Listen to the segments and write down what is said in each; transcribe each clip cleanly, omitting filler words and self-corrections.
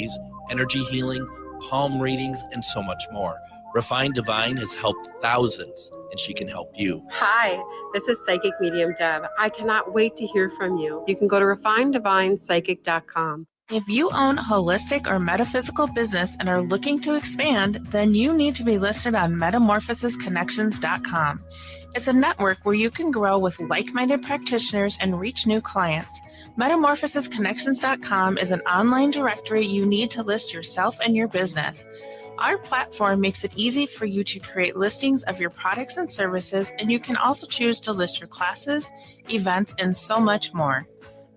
ceremonies, energy healing, palm readings, and so much more. Refined Divine has helped thousands, and she can help you. Hi, this is Psychic Medium Deb. I cannot wait to hear from you. You can go to refineddivinepsychic.com. If you own a holistic or metaphysical business and are looking to expand, then you need to be listed on metamorphosisconnections.com. It's a network where you can grow with like-minded practitioners and reach new clients. Metamorphosisconnections.com is an online directory you need to list yourself and your business. Our platform makes it easy for you to create listings of your products and services, and you can also choose to list your classes, events, and so much more.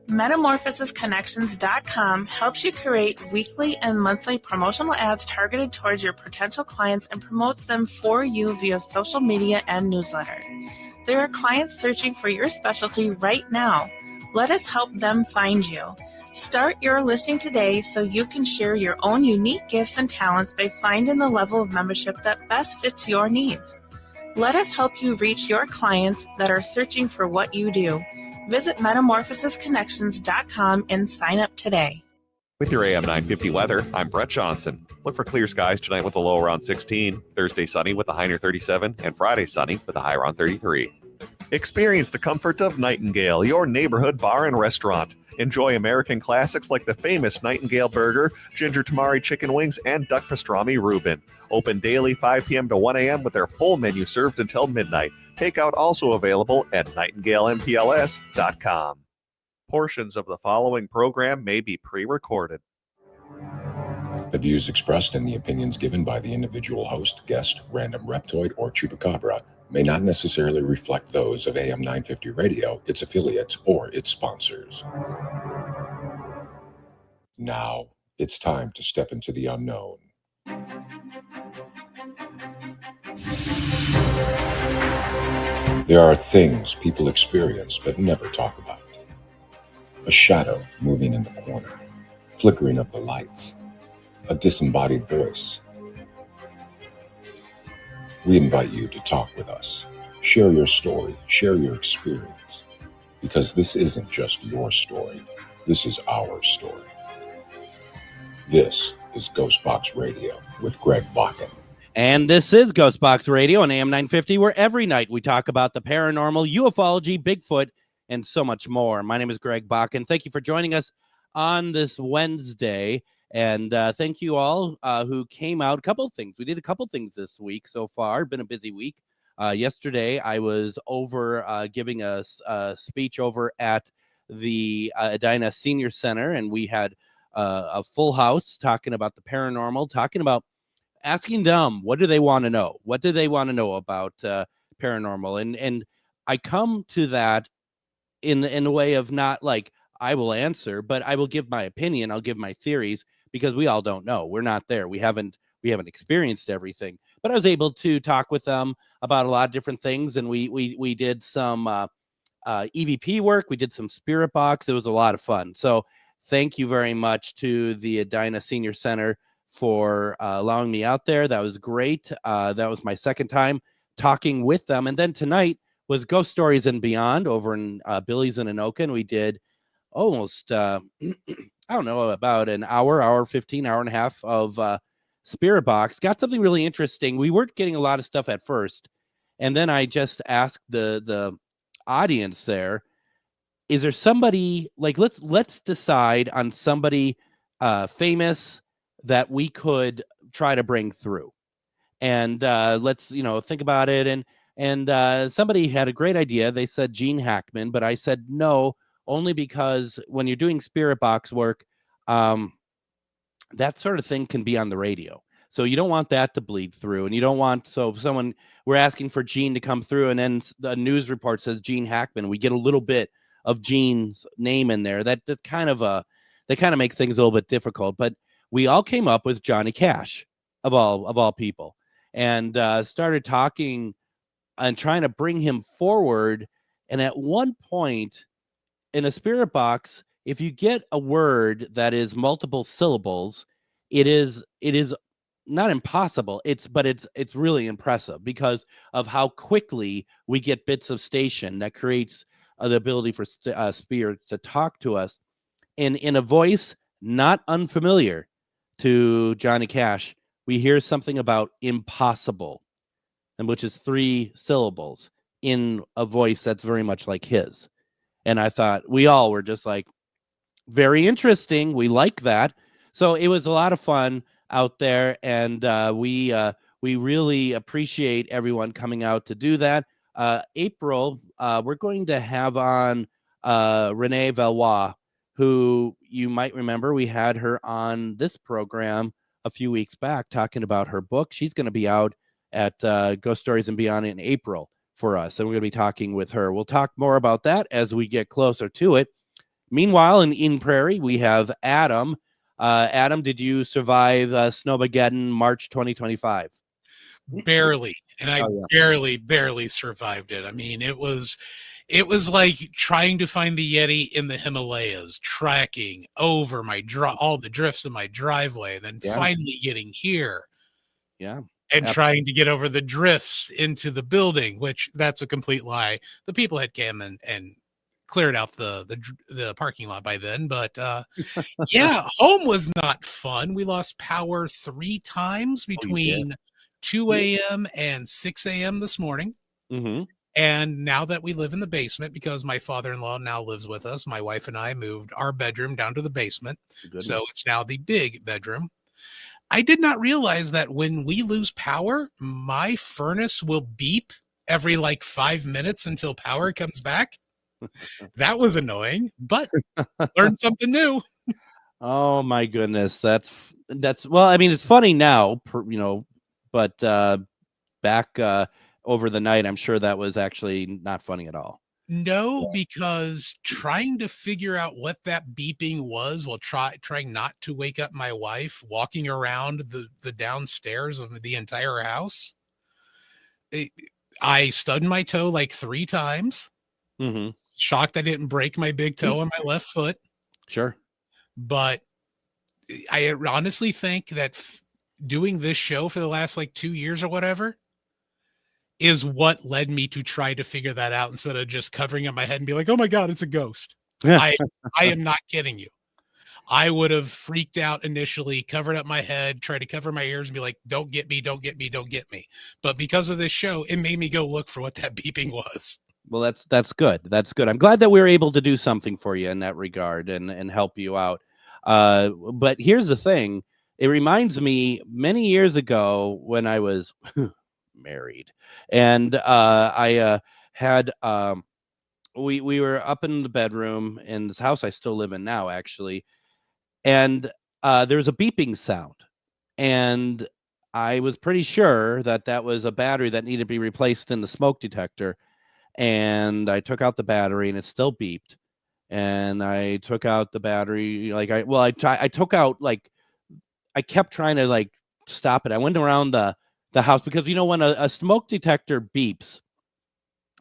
Metamorphosisconnections.com helps you create weekly and monthly promotional ads targeted towards your potential clients and promotes them for you via social media and newsletter. There are clients searching for your specialty right now. Let us help them find you. Start your listing today so you can share your own unique gifts and talents by finding the level of membership that best fits your needs. Let us help you reach your clients that are searching for what you do. Visit metamorphosisconnections.com and sign up today. With your AM 950 weather, I'm Brett Johnson. Look for clear skies tonight with a low around 16, Thursday sunny with a high near 37, and Friday sunny with a high around 33. Experience the comfort of Nightingale, your neighborhood bar and restaurant. Enjoy American classics like the famous Nightingale Burger, Ginger Tamari Chicken Wings, and Duck Pastrami Reuben. Open daily 5 p.m. to 1 a.m. with their full menu served until midnight. Takeout also available at nightingalempls.com. Portions of the following program may be pre-recorded. The views expressed and the opinions given by the individual host, guest, random reptoid, or chupacabra may not necessarily reflect those of AM 950 Radio, its affiliates, or its sponsors. Now, it's time to step into the unknown. There are things people experience but never talk about. A shadow moving in the corner, flickering of the lights, a disembodied voice. We invite you to talk with us. Share your story, share your experience, because this isn't just your story, this is our story. This is GhostBox Radio with Greg Bakun. And this is GhostBox Radio on AM 950, where every night we talk about the paranormal, ufology, Bigfoot, and so much more. My name is Greg Bakun. Thank you for joining us on this Wednesday. And thank you all who came out. A couple of things. We did a couple of things this week so far. Been a busy week. Yesterday, I was over giving a speech over at the Edina Senior Center, and we had a full house talking about the paranormal, talking about asking them, what do they want to know? What do they want to know about paranormal? And I come to that in a way of not like I will answer, but I will give my opinion. I'll give my theories because we all don't know. We're not there. We haven't experienced everything. But I was able to talk with them about a lot of different things, and we did some EVP work. We did some spirit box. It was a lot of fun. So thank you very much to the Edina Senior Center for allowing me out there. That was great. That was my second time talking with them. And then tonight was Ghost Stories and Beyond over in Billy's in Anoka. And we did almost, I don't know, about an hour 15, hour and a half of Spirit Box. Got something really interesting. We weren't getting a lot of stuff at first. And then I just asked the audience there, is there somebody, like, let's decide on somebody famous that we could try to bring through, and let's think about it. And somebody had a great idea. They said Gene Hackman, but I said no, only because when you're doing spirit box work, that sort of thing can be on the radio, so you don't want that to bleed through, and you don't want, so if we're asking for Gene to come through, and then the news report says Gene Hackman, we get a little bit of Gene's name in there. That kind of makes things a little bit difficult, but we all came up with Johnny Cash of all people, and started talking and trying to bring him forward. And at one point in a spirit box, if you get a word that is multiple syllables, it is not impossible. It's really impressive because of how quickly we get bits of station that creates the ability for spirits to talk to us in a voice not unfamiliar to Johnny Cash, we hear something about impossible, and which is 3 syllables in a voice that's very much like his. And I thought we all were just like, very interesting. We like that. So it was a lot of fun out there, and we really appreciate everyone coming out to do that. April, we're going to have on Renee Valois, who you might remember. We had her on this program a few weeks back talking about her book. She's going to be out at Ghost Stories and Beyond in April for us, and we're going to be talking with her. We'll talk more about that as we get closer to it. Meanwhile, in Prairie, we have Adam. Adam, did you survive Snowmageddon March 2025? Barely, and I barely survived it. I mean, it was like trying to find the Yeti in the Himalayas, tracking over all the drifts in my driveway, and then finally getting here. Yeah. And trying to get over the drifts into the building, which that's a complete lie. The people had come and cleared out the parking lot by then. But yeah, home was not fun. We lost power 3 times between 2 a.m. and 6 a.m. this morning. Mm-hmm. And now that we live in the basement, because my father-in-law now lives with us, my wife and I moved our bedroom down to the basement. Goodness. So it's now the big bedroom. I did not realize that when we lose power, my furnace will beep every like 5 minutes until power comes back. That was annoying, but learned something new. Oh my goodness. That's well, I mean, it's funny now, but back over the night, I'm sure that was actually not funny at all. No, because trying to figure out what that beeping was while trying not to wake up my wife, walking around the downstairs of the entire house, I stubbed my toe like 3 times. Mm-hmm. Shocked I didn't break my big toe on my left foot. Sure. But I honestly think that doing this show for the last like 2 years or whatever is what led me to try to figure that out instead of just covering up my head and be like, oh my God, it's a ghost. I am not kidding you. I would have freaked out initially, covered up my head, tried to cover my ears and be like, don't get me, don't get me, don't get me. But because of this show, it made me go look for what that beeping was. Well, that's good. That's good. I'm glad that we were able to do something for you in that regard and help you out. But here's the thing. It reminds me many years ago when I was married, and I had we were up in the bedroom in this house I still live in now, actually, and there was a beeping sound, and I was pretty sure that was a battery that needed to be replaced in the smoke detector, and I took out the battery and it still beeped, and I took out the battery I took out, like, I kept trying to like stop it. I went around the house because when a smoke detector beeps,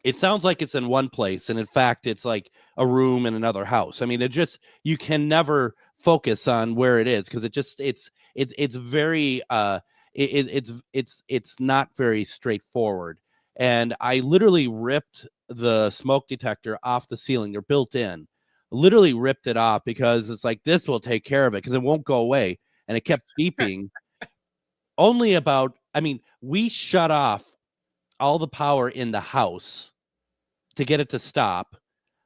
it sounds like it's in one place, and in fact it's like a room in another house. I mean, you can never focus on where it is because it's very it's not very straightforward. And I literally ripped the smoke detector off the ceiling. They're built in. Literally ripped it off because it's like, this will take care of it because it won't go away. And it kept beeping. We shut off all the power in the house to get it to stop.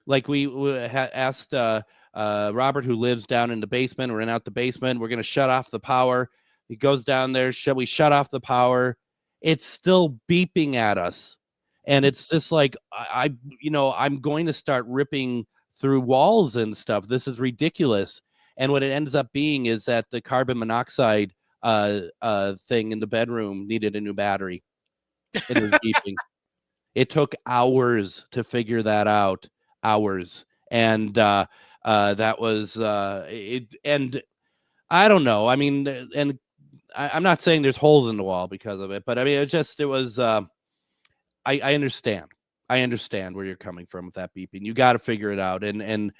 Like we had asked Robert, who lives down in the basement, we're out the basement, we're going to shut off the power. He goes down there. We shut off the power? It's still beeping at us. And it's just like, I'm going to start ripping through walls and stuff. This is ridiculous. And what it ends up being is that the carbon monoxide thing in the bedroom needed a new battery. It was beeping. It took hours to figure that out. Hours. And that was it. And I don't know. I mean, and I'm not saying there's holes in the wall because of it, but I mean, it was. I understand. I understand where you're coming from with that beeping. You got to figure it out. And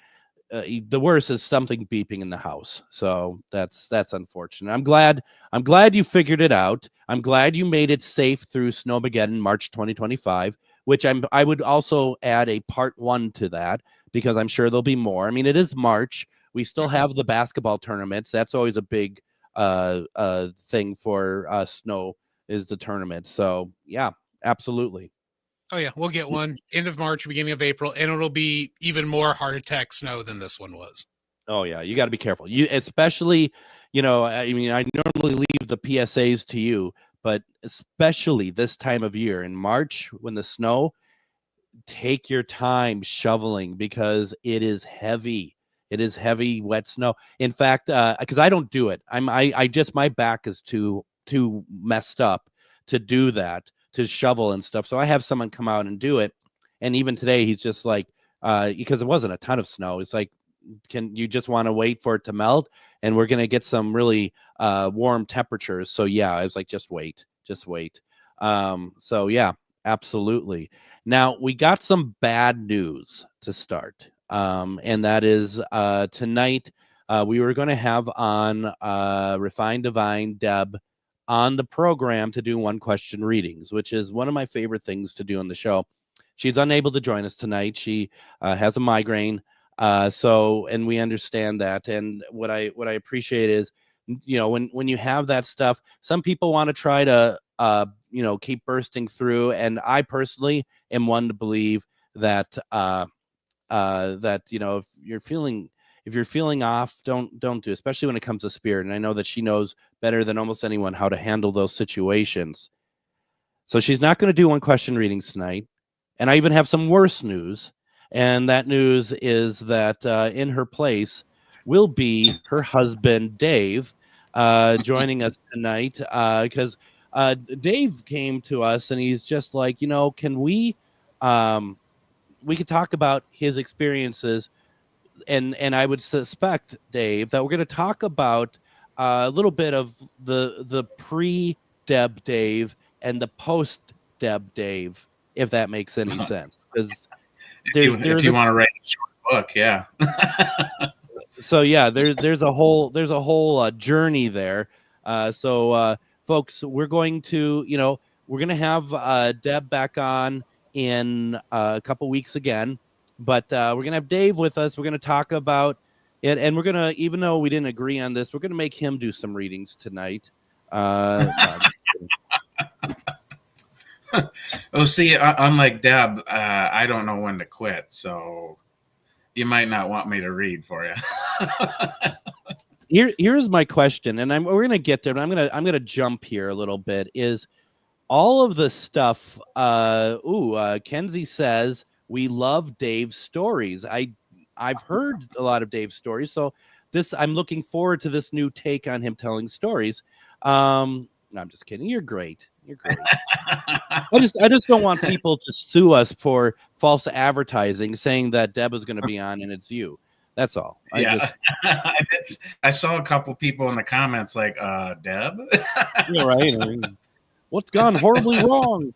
the worst is something beeping in the house. So that's unfortunate. I'm glad you figured it out. I'm glad you made it safe through Snowmageddon March 2025, which I would also add a part 1 to that because I'm sure there'll be more. I mean, it is March. We still have the basketball tournaments. That's always a big thing for snow is the tournament. So yeah, absolutely. Oh yeah, we'll get one end of March, beginning of April, and it'll be even more heart attack snow than this one was. Oh yeah, you got to be careful. You especially, I mean, I normally leave the PSAs to you, but especially this time of year in March when the snow, take your time shoveling because it is heavy. It is heavy, wet snow. In fact, because I don't do it, I just my back is too messed up to do that, to shovel and stuff. So I have someone come out and do it. And even today, he's just like, because it wasn't a ton of snow. It's like, can you just want to wait for it to melt? And we're gonna get some really warm temperatures. So yeah, I was like, just wait. So yeah, absolutely. Now we got some bad news to start. And that is tonight we were going to have on Refined Divine Deb on the program to do one question readings, which is one of my favorite things to do on the show. She's unable to join us tonight. She has a migraine. And we understand that. And what I appreciate is, when you have that stuff, some people want to try to, keep bursting through. And I personally am one to believe that, if you're feeling off, don't do, especially when it comes to spirit. And I know that she knows better than almost anyone how to handle those situations. So she's not going to do one question readings tonight. And I even have some worse news. And that news is that in her place will be her husband, Dave, joining us tonight. Because Dave came to us and he's just like, can we could talk about his experiences. And I would suspect, Dave, that we're going to talk about a little bit of the pre-Deb Dave and the post-Deb Dave, if that makes any sense. Because if you want to write a short book, yeah. So yeah, there's a whole journey there. So folks, we're going to have Deb back on in a couple weeks again, but we're gonna have Dave with us. We're gonna talk about it, and we're gonna, even though we didn't agree on this, we're gonna make him do some readings tonight. Oh, see, unlike Deb, I don't know when to quit, so you might not want me to read for you. Here's my question, and we're gonna get there, but I'm gonna jump here a little bit. Is all of the stuff? Kenzie says we love Dave's stories. I've heard a lot of Dave's stories, so I'm looking forward to this new take on him telling stories. I'm just kidding. You're great. You're great. I just don't want people to sue us for false advertising, saying that Deb is going to be on and it's you. That's all. I saw a couple people in the comments like, Deb? You're right. What's gone horribly wrong?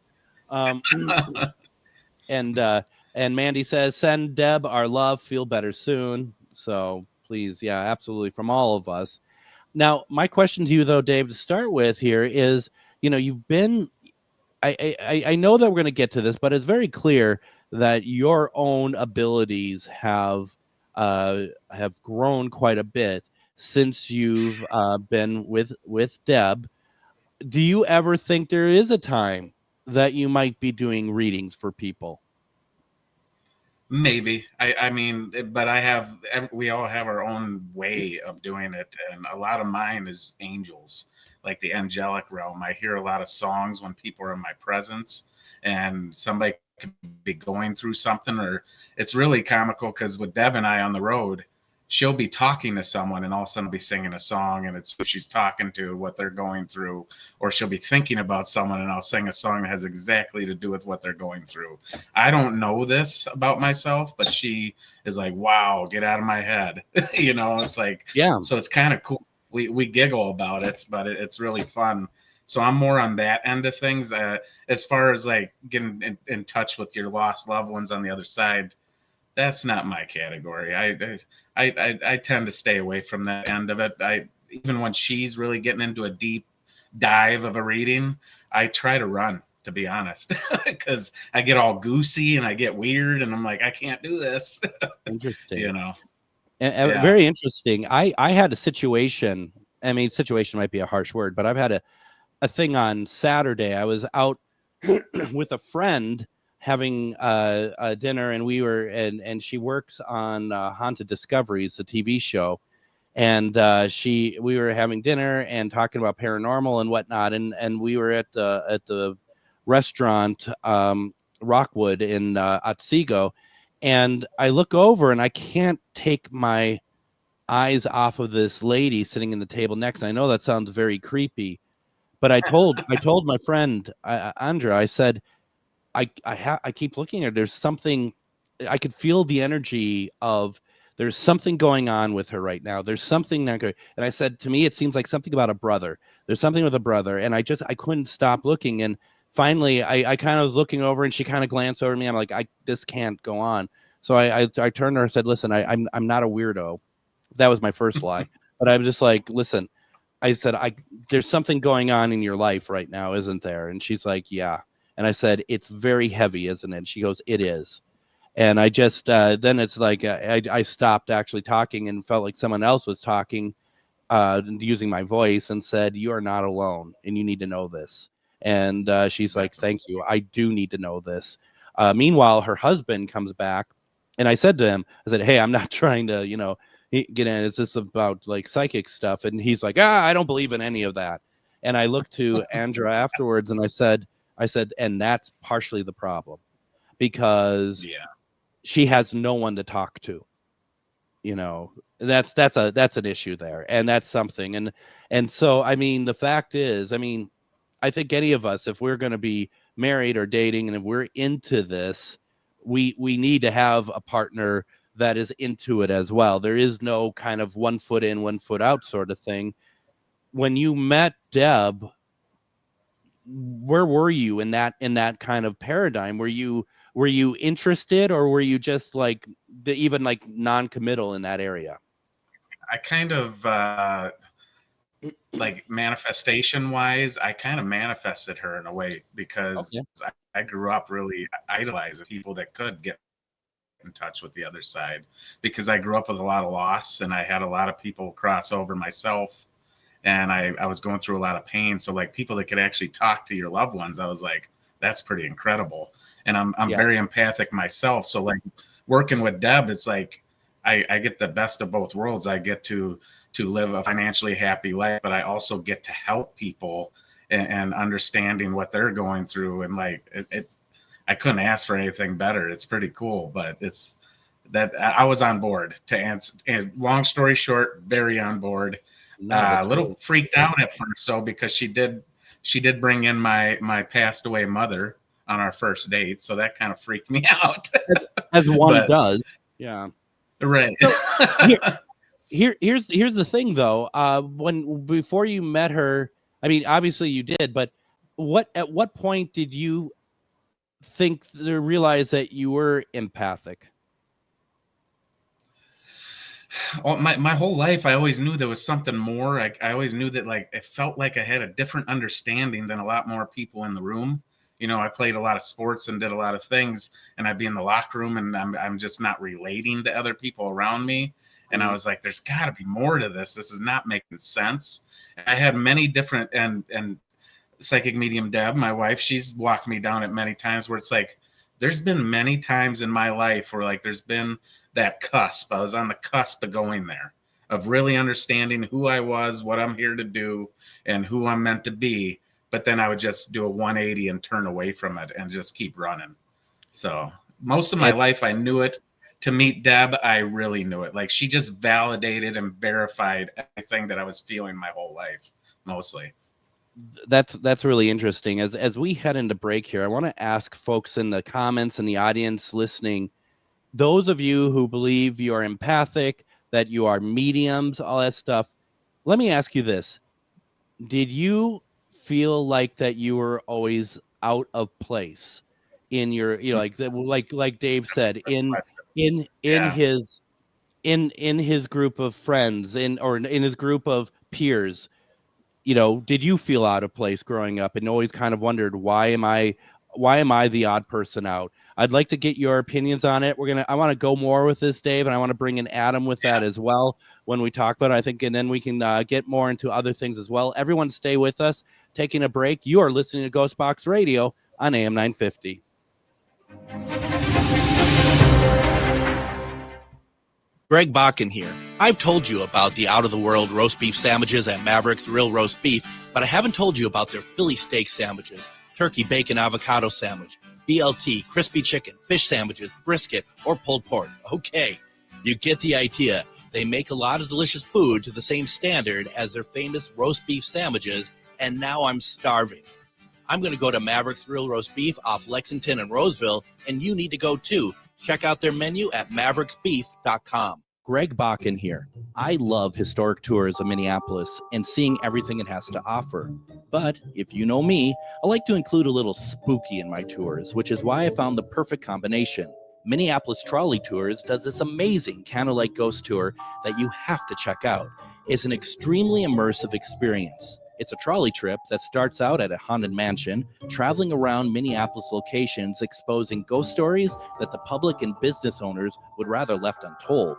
And Mandy says, send Deb our love, feel better soon. So please, yeah, absolutely, from all of us. Now, my question to you, though, Dave, to start with here is, you've been, I know that we're going to get to this, but it's very clear that your own abilities have grown quite a bit since you've been with Deb. Do you ever think there is a time that you might be doing readings for people? Maybe. I mean, but we all have our own way of doing it. And a lot of mine is angels, like the angelic realm. I hear a lot of songs when people are in my presence and somebody could be going through something, or it's really comical because with Deb and I on the road, she'll be talking to someone and all of a sudden be singing a song and it's who she's talking to, what they're going through, or she'll be thinking about someone and I'll sing a song that has exactly to do with what they're going through. I don't know this about myself, but she is like, wow, get out of my head. It's like, yeah. So it's kind of cool. We giggle about it, but it's really fun. So I'm more on that end of things. As far as like getting in touch with your lost loved ones on the other side, that's not my category. I tend to stay away from that end of it. Even when she's really getting into a deep dive of a reading, I try to run, to be honest, because I get all goosey and I get weird and I'm like, I can't do this. Interesting. Yeah. Very interesting. I had a situation I mean, situation might be a harsh word, but I've had a thing on Saturday. I was out with a friend having a dinner, and and she works on Haunted Discoveries, the TV show. And we were having dinner and talking about paranormal and whatnot. And we were at the restaurant, Rockwood in Otsego. And I look over and I can't take my eyes off of this lady sitting in the table next. And I know that sounds very creepy, but I told my friend Andra, I said, I keep looking at her. There's something, I could feel the energy of, there's something going on with her right now. There's something not good. And I said, to me, it seems like something about a brother. There's something with a brother. And I couldn't stop looking. And finally I kind of was looking over, and she kind of glanced over at me. I'm like, this can't go on. So I turned to her and said, listen, I'm not a weirdo. That was my first lie. But I was just like, listen, I said, there's something going on in your life right now, isn't there? And she's like, yeah. And I said, it's very heavy, isn't it? She goes, it is. And I just, then it's like, I stopped actually talking and felt like someone else was talking, using my voice, and said, you are not alone and you need to know this. And she's like, thank you. I do need to know this. Meanwhile, her husband comes back, and I said to him, I said, hey, I'm not trying to, get in. It's just about like psychic stuff. And he's like, I don't believe in any of that. And I looked to Andra afterwards, and I said, and that's partially the problem, because she has no one to talk to. That's an issue there, and that's something. And so, I mean, the fact is, I mean, I think any of us, if we're going to be married or dating, and if we're into this, we need to have a partner that is into it as well. There is no kind of 1 foot in, 1 foot out sort of thing. When you met Deb, where were you in that kind of paradigm? Were you interested, or were you just like even like non-committal in that area? I kind of like manifestation wise, I kind of manifested her in a way, because I grew up really idolizing people that could get in touch with the other side, because I grew up with a lot of loss, and I had a lot of people cross over myself, and I was going through a lot of pain. So like people that could actually talk to your loved ones, I was like, that's pretty incredible. And I'm very empathic myself. So like working with Deb, it's like I get the best of both worlds. I get to live a financially happy life, but I also get to help people and understanding what they're going through. And like I couldn't ask for anything better. It's pretty cool, but it's that I was on board to answer. And long story short, very on board. A little freaked out at first, so because she did bring in my passed away mother on our first date, so that kind of freaked me out. as one does, yeah. Right. So, here's the thing though. Before you met her, I mean, obviously you did, but at what point did you realize that you were empathic? My whole life, I always knew there was something more. I always knew that like it felt like I had a different understanding than a lot more people in the room. I played a lot of sports and did a lot of things, and I'd be in the locker room, and I'm just not relating to other people around me. And I was like, there's got to be more to this. This is not making sense. I had many different and psychic medium Deb, my wife, she's walked me down it many times where it's like, there's been many times in my life where like there's been that cusp. I was on the cusp of going there, of really understanding who I was, what I'm here to do, and who I'm meant to be. But then I would just do a 180 and turn away from it and just keep running. So most of my life, I knew it. To meet Deb, I really knew it. Like she just validated and verified everything that I was feeling my whole life, mostly. That's really interesting. As we head into break here, I want to ask folks in the comments and the audience listening, those of you who believe you are empathic, that you are mediums, all that stuff, let me ask you this. Did you feel like that you were always out of place in your, like Dave said, in his group of friends, in his group of peers? Did you feel out of place growing up and always kind of wondered, why am I am I the odd person out? I'd like to get your opinions on it. I want to go more with this, Dave, and I want to bring in Adam with that as well when we talk about it, I think, and then we can get more into other things as well. Everyone stay with us. Taking a break. You are listening to GhostBox Radio on AM 950. Greg Bakun here. I've told you about the out-of-the-world roast beef sandwiches at Maverick's Real Roast Beef, but I haven't told you about their Philly steak sandwiches, turkey bacon avocado sandwich, BLT, crispy chicken, fish sandwiches, brisket, or pulled pork. Okay, you get the idea. They make a lot of delicious food to the same standard as their famous roast beef sandwiches, and now I'm starving. I'm going to go to Maverick's Real Roast Beef off Lexington and Roseville, and you need to go too. Check out their menu at mavericksbeef.com. Greg Bakun here. I love historic tours of Minneapolis and seeing everything it has to offer. But if you know me, I like to include a little spooky in my tours, which is why I found the perfect combination. Minneapolis Trolley Tours does this amazing candlelight ghost tour that you have to check out. It's an extremely immersive experience. It's a trolley trip that starts out at a haunted mansion, traveling around Minneapolis locations, exposing ghost stories that the public and business owners would rather left untold.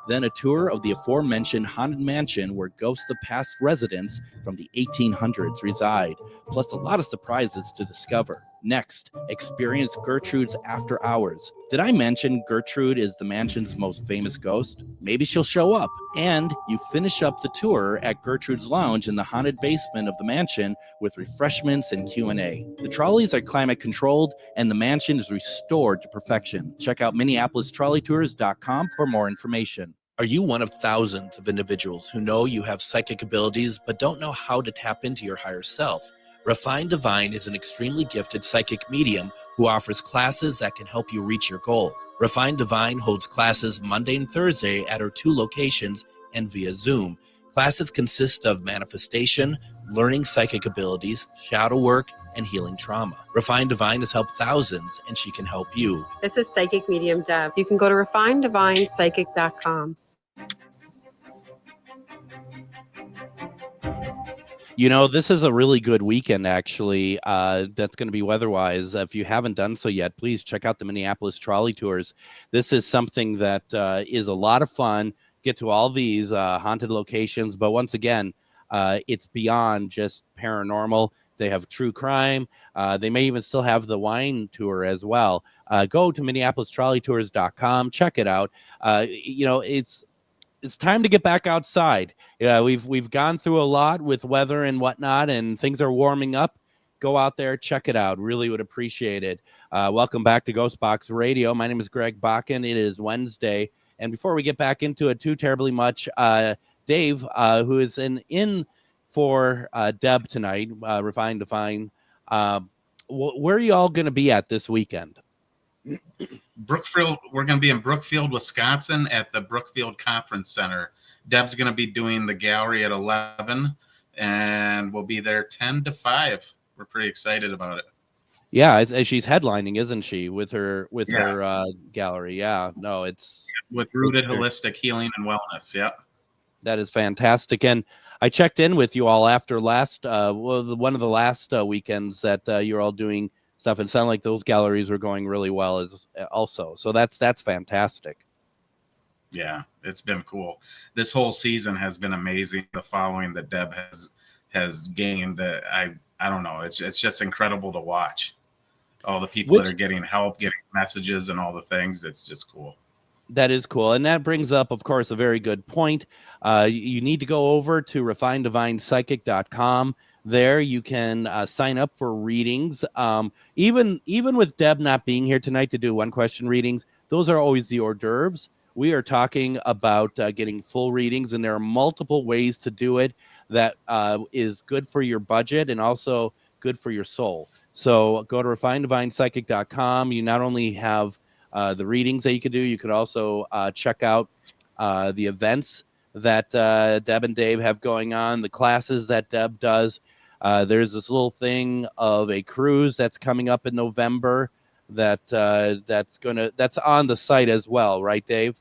Then a tour of the aforementioned haunted mansion where ghosts of past residents from the 1800s reside, plus a lot of surprises to discover. Next, experience Gertrude's After Hours. Did I mention Gertrude is the mansion's most famous ghost? Maybe she'll show up. And you finish up the tour at Gertrude's Lounge in the haunted basement of the mansion with refreshments and Q&A. The trolleys are climate controlled and the mansion is restored to perfection. Check out MinneapolisTrolleyTours.com for more information. Are you one of thousands of individuals who know you have psychic abilities but don't know how to tap into your higher self? Refined Divine is an extremely gifted psychic medium who offers classes that can help you reach your goals. Refined Divine holds classes Monday and Thursday at her 2 locations and via Zoom. Classes consist of manifestation, learning psychic abilities, shadow work, and healing trauma. Refined Divine has helped thousands, and she can help you. This is Psychic Medium Deb. You can go to refineddivinepsychic.com. You know, this is a really good weekend, actually. That's going to be weather-wise. If you haven't done so yet, please check out the Minneapolis Trolley Tours. This is something that is a lot of fun. Get to all these haunted locations, but once again, it's beyond just paranormal. They have true crime. They may even still have the wine tour as well. Go to MinneapolisTrolleyTours.com. Check it out. You know, it's time to get back outside. We've gone through a lot with weather and whatnot, and things are warming up. Go out there, check it out. Really would appreciate it. Welcome back to GhostBox Radio. My name is Greg Bakun. It is Wednesday. And before we get back into it too terribly much, Dave, who is in for Deb tonight, Refined Divine, where are you all going to be at this weekend? Brookfield. We're going to be in Brookfield, Wisconsin at the Brookfield Conference Center. Deb's going to be doing the gallery at 11, and we'll be there 10 to 5. We're pretty excited about it. Yeah, she's headlining, isn't she, with her gallery? Yeah, no, it's with Rooted Holistic Healing and Wellness. Yeah, that is fantastic. And I checked in with you all after last one of the last weekends that you're all doing stuff, and it sounded like those galleries were going really well as also. So that's fantastic. Yeah, it's been cool. This whole season has been amazing. The following that Deb has gained, I don't know. It's just incredible to watch. All the people that are getting help, getting messages, and all the things. It's just cool. That is cool. And that brings up, of course, a very good point. You need to go over to refineddivinepsychic.com. There you can sign up for readings. Even with Deb not being here tonight to do one-question readings, those are always the hors d'oeuvres. We are talking about getting full readings, and there are multiple ways to do it that is good for your budget and also good for your soul. So go to refineddivinepsychic.com. You not only have the readings that you could do, you could also check out the events that Deb and Dave have going on, the classes that Deb does. There's this little thing of a cruise that's coming up in November that's on the site as well, right, Dave?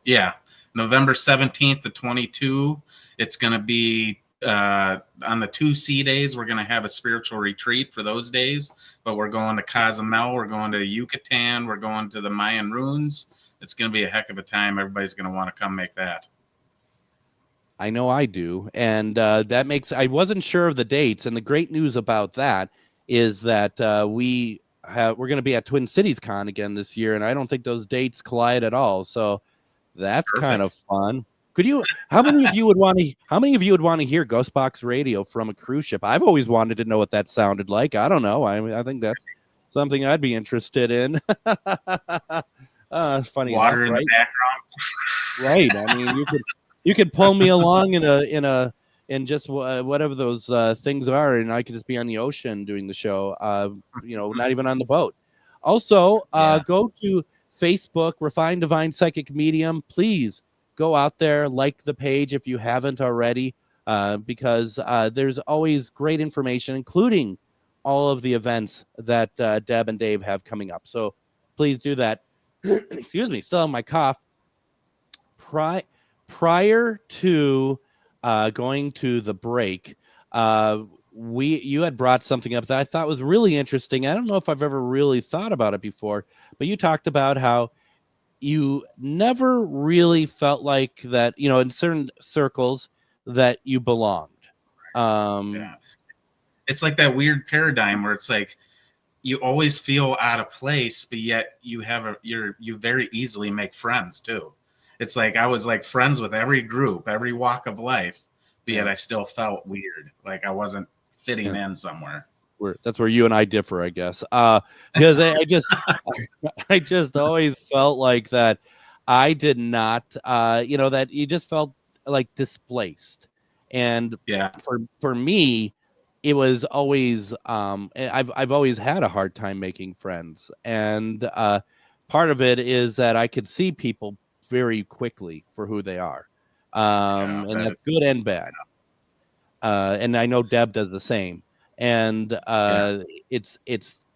Yeah, November 17th to 22. It's going to be on the 2C days, we're going to have a spiritual retreat for those days, but we're going to Cozumel, we're going to Yucatan, we're going to the Mayan ruins. It's going to be a heck of a time. Everybody's going to want to come make that. I know I do. And that makes, I wasn't sure of the dates. And the great news about that is that we're going to be at Twin Cities Con again this year. And I don't think those dates collide at all. So that's kind of fun. Could you, how many of you would want to hear GhostBox Radio from a cruise ship? I've always wanted to know what that sounded like. I don't know. I think that's something I'd be interested in. Funny water enough, in right? the background. Right. I mean, you could pull me along in just whatever those things are, and I could just be on the ocean doing the show. Not even on the boat. Also, go to Facebook, Refined Divine Psychic Medium. Please go out there, like the page if you haven't already, because there's always great information, including all of the events that Deb and Dave have coming up. So please do that. Excuse me, still have my cough. Prior to going to the break, you had brought something up that I thought was really interesting. I don't know if I've ever really thought about it before, but you talked about how you never really felt like that, in certain circles that you belonged. It's like that weird paradigm where it's like you always feel out of place, but yet you very easily make friends too. It's like I was like friends with every group, every walk of life, but yet I still felt weird, like I wasn't fitting in somewhere. That's where you and I differ, I guess. Because I just always felt like that I did not, that you just felt like displaced. And for me, it was always, I've always had a hard time making friends. And part of it is that I could see people very quickly for who they are. And that's good and bad. And I know Deb does the same. And it's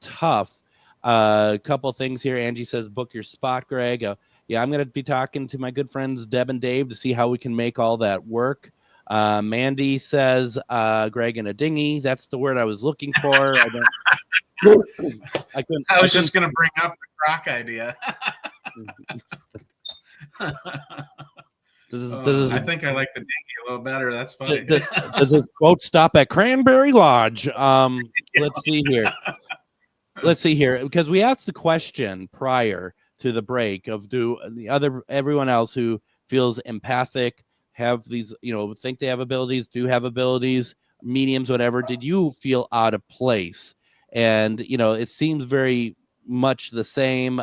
tough. A couple of things here. Angie says, book your spot, Greg. I'm going to be talking to my good friends Deb and Dave to see how we can make all that work. Mandy says, Greg in a dinghy. That's the word I was looking for. I was just going to bring up the croc idea. I think I like the dinghy a little better. That's funny. Does this quote stop at Cranberry Lodge? Let's see here. Because we asked the question prior to the break of everyone else who feels empathic have these, think they have abilities, do have abilities, mediums, whatever. Did you feel out of place? And, it seems very much the same.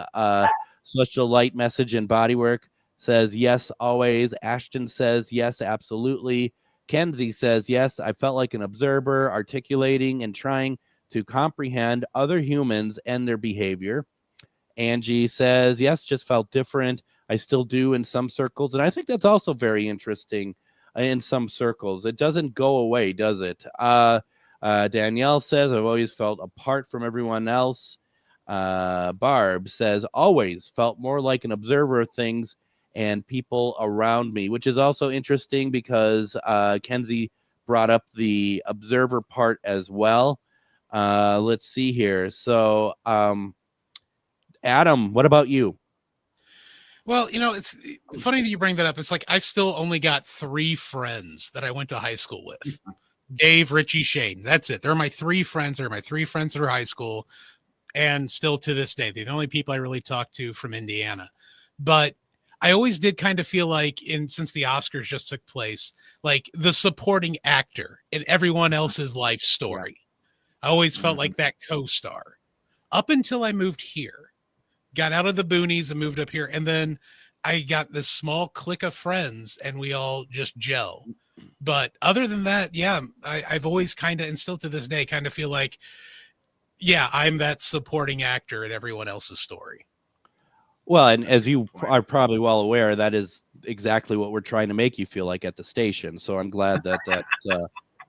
Celestial Light Message and Bodywork says yes, always. Ashton says yes, absolutely. Kenzie says yes, I felt like an observer, articulating and trying to comprehend other humans and their behavior. Angie says yes, just felt different. I still do in some circles. And I think that's also very interesting in some circles. It doesn't go away, does it? Danielle says, I've always felt apart from everyone else. Barb says, always felt more like an observer of things and people around me, which is also interesting because Kenzie brought up the observer part as well. Let's see here. So, Adam, what about you? Well, it's funny that you bring that up. It's like I've still only got 3 friends that I went to high school with. Dave, Richie, Shane. That's it. They're my 3 friends. They're my 3 friends that are high school. And still to this day, they're the only people I really talk to from Indiana. But I always did kind of feel like, since the Oscars just took place, like the supporting actor in everyone else's life story. I always felt like that co-star up until I moved here, got out of the boonies and moved up here. And then I got this small clique of friends and we all just gel. But other than that, I've always kind of, and still to this day, kind of feel like, I'm that supporting actor in everyone else's story. Well, and as you are probably well aware, that is exactly what we're trying to make you feel like at the station. So I'm glad that that's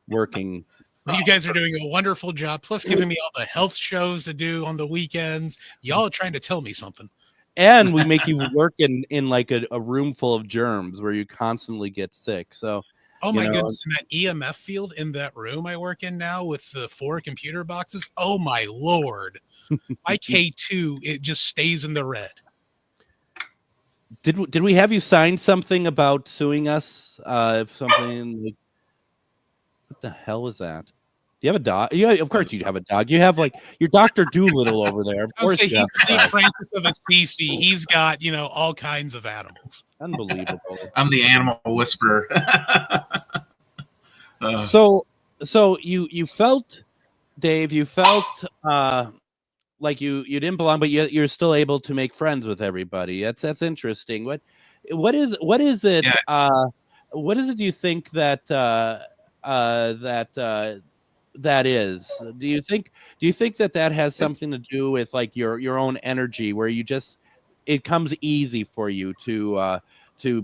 working. Well, you guys are doing a wonderful job, plus giving me all the health shows to do on the weekends. Y'all are trying to tell me something. And we make you work in like a room full of germs where you constantly get sick. So Oh my goodness. And that EMF field in that room I work in now with the 4 computer boxes. Oh my Lord. My K2, it just stays in the red. Did we have you sign something about suing us? If something like, what the hell was that? Do you have a dog? Yeah, of course you have a dog. You have like your Dr. Doolittle over there. Of course, he's St. Francis of Assisi. He's got, all kinds of animals. Unbelievable. I'm the animal whisperer. So you felt, Dave, like you didn't belong, but you're still able to make friends with everybody. That's interesting. What is it? Yeah. What is it? Do you think that that is? Do you think that has something to do with like your own energy, where it comes easy for you to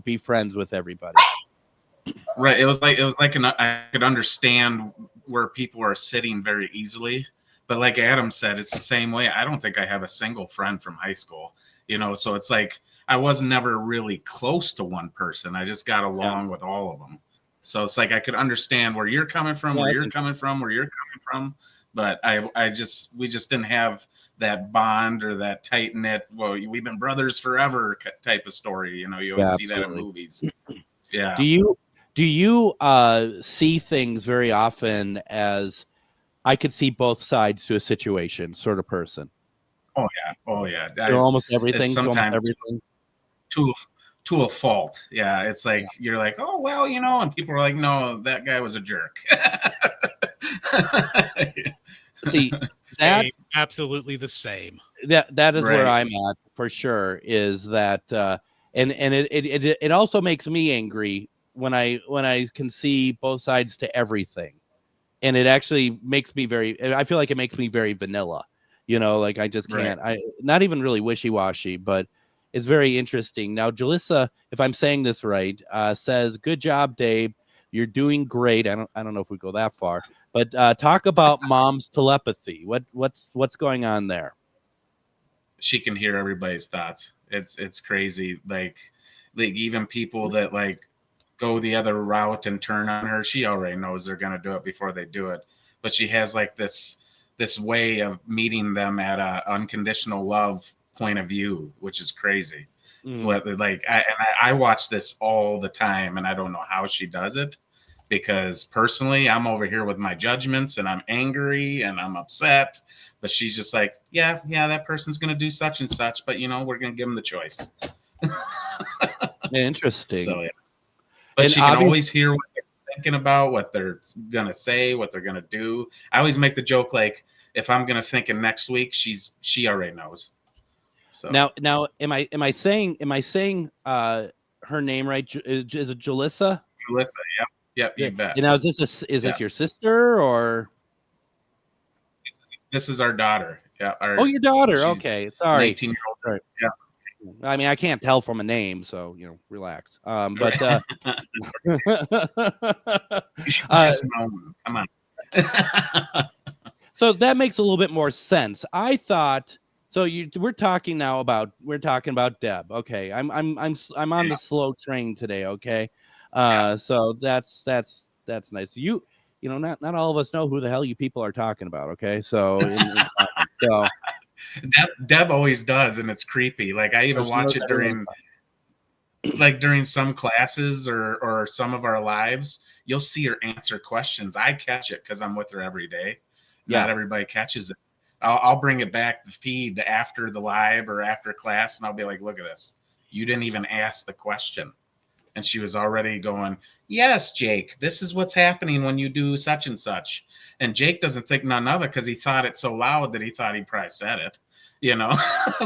be friends with everybody? Right. It was like I could understand where people are sitting very easily. But like Adam said, it's the same way. I don't think I have a single friend from high school, so it's like I was never really close to one person. I just got along with all of them. So it's like I could understand where you're coming from, where you're coming from. But we just didn't have that bond or that tight knit, well, we've been brothers forever type of story. You always see that in movies. Yeah. Do you see things very often as I could see both sides to a situation sort of person? Oh yeah. Almost everything. Sometimes everything. To a fault. Yeah. It's like, you're like, oh, well, and people are like, no, that guy was a jerk. See, that absolutely the same. That is where I'm at for sure, is that, and it also makes me angry when I can see both sides to everything. And it actually makes me I feel like it makes me very vanilla, like I just can't, not even really wishy-washy, but it's very interesting. Now, Jalissa, if I'm saying this right, says, good job, Dave. You're doing great. I don't know if we go that far, but talk about mom's telepathy. What's going on there? She can hear everybody's thoughts. It's crazy. Like even people that like go the other route and turn on her, she already knows they're going to do it before they do it. But she has like this way of meeting them at a unconditional love point of view, which is crazy. So like I watch this all the time, and I don't know how she does it, because personally I'm over here with my judgments and I'm angry and I'm upset, but she's just like, yeah, that person's going to do such and such, but we're going to give them the choice. Interesting. So, yeah. But she can always hear what they're thinking about, what they're going to say, what they're going to do. I always make the joke, like, if I'm going to think in next week, she already knows. So now, am I saying her name right? Is it Jalissa? Jalissa, yep, you bet. And now is this your sister, or? This is our daughter. Yeah. Your daughter. Okay, sorry. 18-year-old. Yeah. I mean, I can't tell from a name, so relax. But come on. So that makes a little bit more sense. I thought. So we're talking about Deb. Okay, I'm on the slow train today. Okay, so that's nice. Not all of us know who the hell you people are talking about. Okay, so Deb always does, and it's creepy. Like I even watch it during some classes or some of our lives. You'll see her answer questions. I catch it because I'm with her every day. Not everybody catches it. I'll bring it back the feed after the live or after class, and I'll be like, look at this. You didn't even ask the question. And she was already going, yes, Jake, this is what's happening when you do such and such. And Jake doesn't think none of it because he thought it so loud that he thought he probably said it,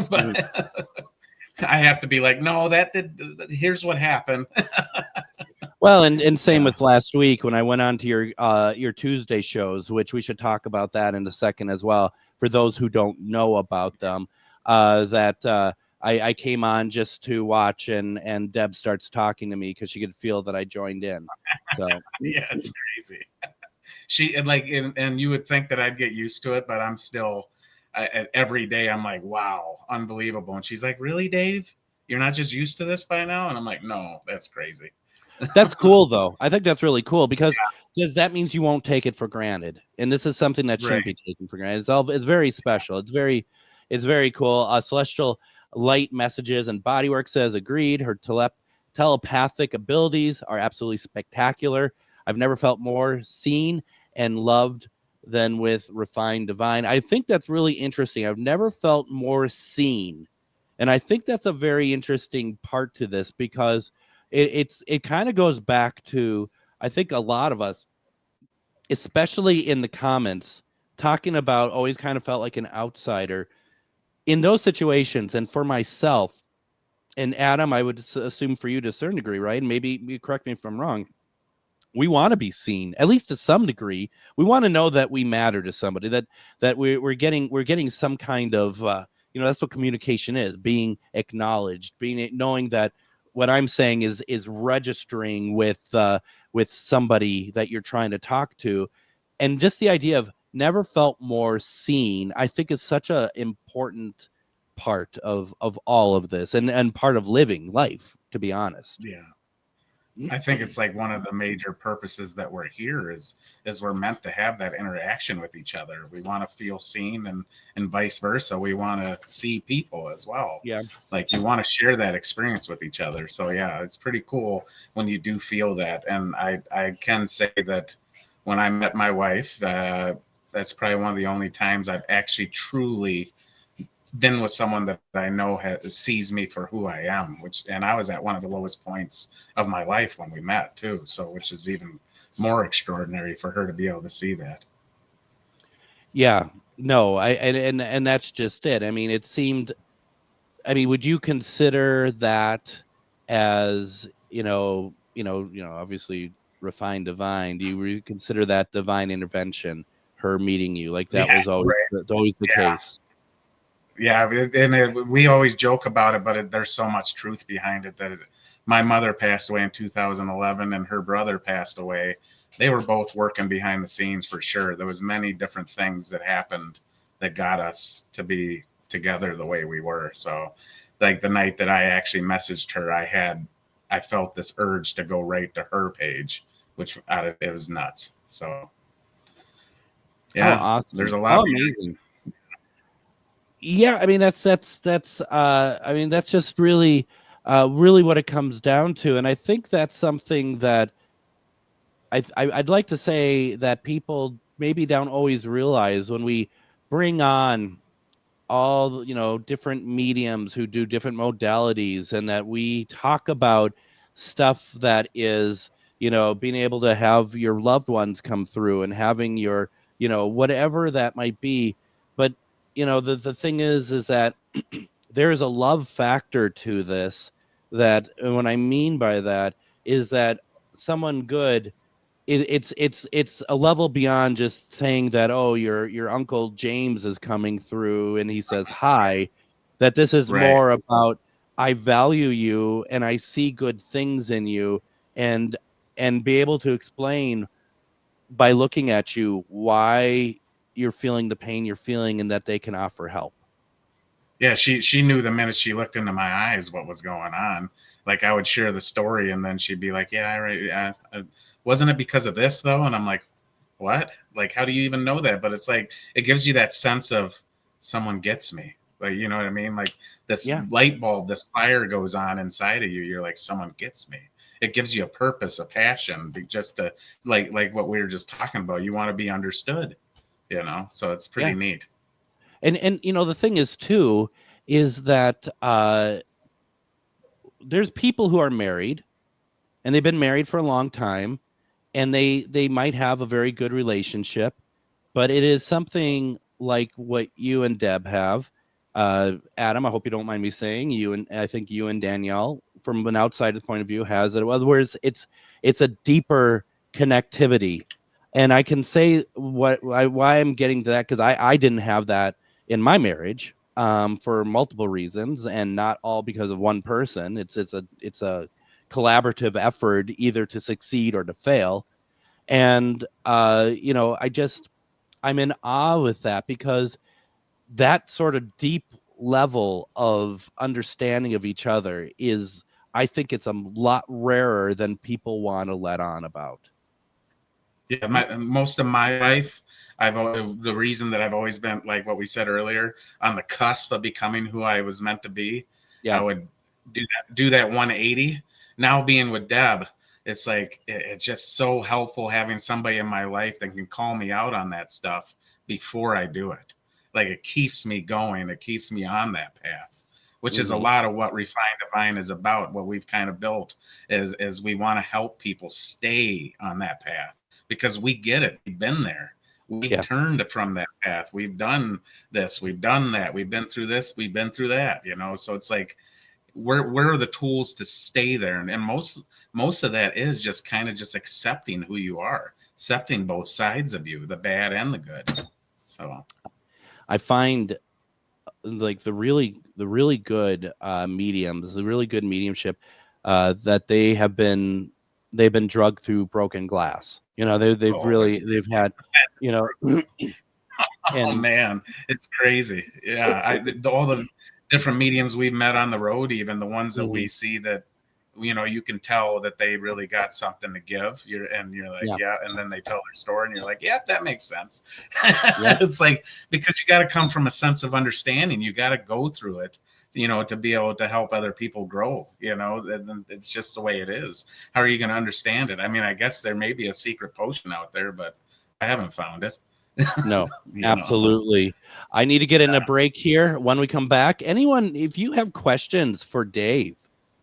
But I have to be like, no, here's what happened. Well, and same with last week when I went on to your Tuesday shows, which we should talk about that in a second as well. For those who don't know about them, I came on just to watch, and Deb starts talking to me because she could feel that I joined in. So yeah, it's crazy. And you would think that I'd get used to it, but I'm still every day. I'm like, wow, unbelievable. And she's like, really, Dave? You're not just used to this by now? And I'm like, no, that's crazy. That's cool, though. I think that's really cool because that means you won't take it for granted, and this is something that shouldn't be taken for granted. It's very special. It's very cool. Celestial Light messages and Bodywork says agreed. Her telepathic abilities are absolutely spectacular. I've never felt more seen and loved than with Refined Divine. I think that's really interesting. I've never felt more seen, and I think that's a very interesting part to this because it kind of goes back to, I think, a lot of us, especially in the comments, talking about always kind of felt like an outsider in those situations. And for myself, and Adam, I would assume for you to a certain degree, right? And maybe you correct me if I'm wrong. We want to be seen, at least to some degree. We want to know that we matter to somebody, that we're getting some kind of, that's what communication is: being acknowledged, knowing that what I'm saying is registering with somebody that you're trying to talk to. And just the idea of never felt more seen, I think, is such a important part of all of this and part of living life, to be honest. Yeah. I think it's like one of the major purposes that we're here is we're meant to have that interaction with each other. We want to feel seen and vice versa. We want to see people as well. Yeah. Like you want to share that experience with each other. So yeah, it's pretty cool when you do feel that. And I can say that when I met my wife, that's probably one of the only times I've actually truly been with someone that I know sees me for who I am, and I was at one of the lowest points of my life when we met too. So, which is even more extraordinary for her to be able to see that. Yeah, no, and that's just it. I mean, would you consider that as, obviously Refined Divine? Do you consider that divine intervention, her meeting you? Like that was always the case. Yeah, and we always joke about it, but there's so much truth behind it my mother passed away in 2011 and her brother passed away. They were both working behind the scenes for sure. There was many different things that happened that got us to be together the way we were. So like the night that I actually messaged her, I felt this urge to go right to her page, which it was nuts. So yeah, awesome. There's a lot. Amazing. Yeah, I mean that's just really what it comes down to, and I think that's something that I'd like to say that people maybe don't always realize when we bring on all different mediums who do different modalities, and that we talk about stuff that is being able to have your loved ones come through and having your whatever that might be, but the thing is that there is a love factor to this, that what I mean by that is that someone good, it's a level beyond just saying that, oh, your Uncle James is coming through and he says hi, that this is more about, I value you and I see good things in you, and be able to explain by looking at you why you're feeling the pain you're feeling, and that they can offer help. Yeah, she knew the minute she looked into my eyes what was going on. Like I would share the story, and then she'd be like, "Yeah, wasn't it because of this though?" And I'm like, "What? Like, how do you even know that?" But it's like it gives you that sense of someone gets me. Like, you know what I mean? Like this light bulb, this fire goes on inside of you. You're like, someone gets me. It gives you a purpose, a passion, just to like what we were just talking about. You want to be understood. So it's pretty neat. And the thing is too, is that there's people who are married and they've been married for a long time, and they might have a very good relationship, but it is something like what you and Deb have. Adam, I hope you don't mind me saying, I think you and Danielle, from an outsider's point of view, has it. In other words, it's a deeper connectivity. And I can say why I'm getting to that, because I didn't have that in my marriage for multiple reasons, and not all because of one person. It's a collaborative effort, either to succeed or to fail. And I'm in awe with that, because that sort of deep level of understanding of each other is I think it's a lot rarer than people want to let on about. Yeah, most of my life, the reason that I've always been, like what we said earlier, on the cusp of becoming who I was meant to be. Yeah. I would do that 180. Now being with Deb, it's like it's just so helpful having somebody in my life that can call me out on that stuff before I do it. Like, it keeps me going. It keeps me on that path, which is a lot of what Refined Divine is about. What we've kind of built is we want to help people stay on that path, because we get it. We've been there. We've turned from that path. We've done this. We've done that. We've been through this. We've been through that. So it's like, where are the tools to stay there? And most of that is just kind of just accepting who you are, accepting both sides of you, the bad and the good. So I find like the really good mediums, the really good mediumship, that they've been drugged through broken glass. They've had, oh man, it's crazy. Yeah. All the different mediums we've met on the road, even the ones that we see that, you can tell that they really got something to give. You're like, yeah. And then they tell their story and you're like, yeah, that makes sense. It's like, because you got to come from a sense of understanding. You got to go through it, to be able to help other people grow, and it's just the way it is. How are you going to understand it? I mean, I guess there may be a secret potion out there, but I haven't found it. No, absolutely. I need to get in a break here. When we come back, anyone, if you have questions for Dave,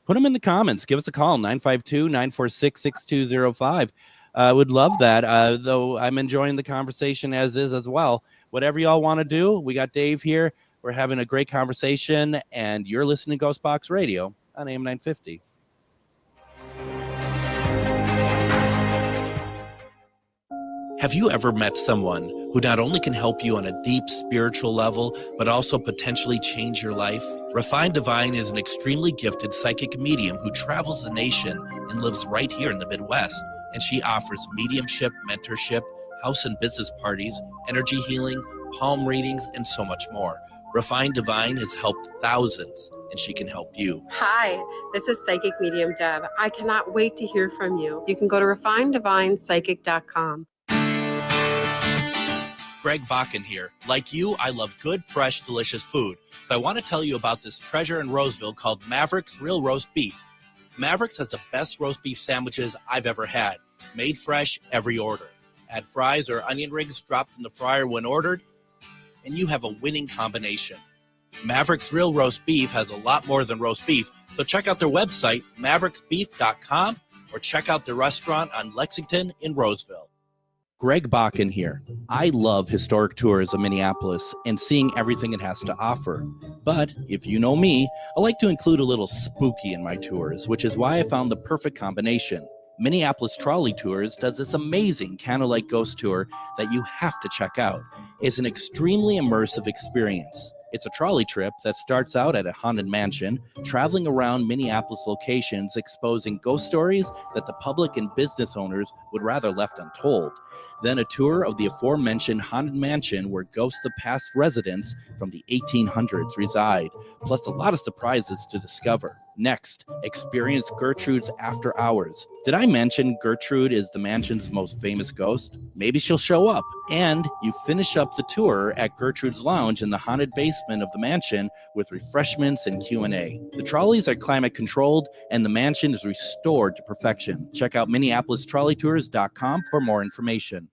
put them in the comments. Give us a call, 952-946-6205. I would love that, though I'm enjoying the conversation as well. Whatever y'all want to do, we got Dave here. We're having a great conversation, and you're listening to GhostBox Radio on AM 950. Have you ever met someone who not only can help you on a deep spiritual level, but also potentially change your life? Refined Divine is an extremely gifted psychic medium who travels the nation and lives right here in the Midwest. And she offers mediumship, mentorship, house and business parties, energy healing, palm readings, and so much more. Refined Divine has helped thousands, and she can help you. Hi, this is Psychic Medium Deb. I cannot wait to hear from you. You can go to refineddivinepsychic.com. Greg Bakun here. Like you, I love good, fresh, delicious food. So I want to tell you about this treasure in Roseville called Maverick's Real Roast Beef. Maverick's has the best roast beef sandwiches I've ever had. Made fresh every order. Add fries or onion rings dropped in the fryer when ordered, and you have a winning combination. Maverick's Real Roast Beef has a lot more than roast beef, so check out their website, mavericksbeef.com, or check out their restaurant on Lexington in Roseville. Greg Bakun here. I love historic tours of Minneapolis and seeing everything it has to offer. But if you know me, I like to include a little spooky in my tours, which is why I found the perfect combination. Minneapolis Trolley Tours does this amazing candlelight ghost tour that you have to check out. It's an extremely immersive experience. It's a trolley trip that starts out at a haunted mansion, traveling around Minneapolis locations exposing ghost stories that the public and business owners would rather left untold. Then a tour of the aforementioned haunted mansion where ghosts of past residents from the 1800s reside, plus a lot of surprises to discover. Next, experience Gertrude's After Hours. Did I mention Gertrude is the mansion's most famous ghost? Maybe she'll show up. And you finish up the tour at Gertrude's Lounge in the haunted basement of the mansion with refreshments and Q&A. The trolleys are climate controlled and the mansion is restored to perfection. Check out MinneapolisTrolleyTours.com for more information.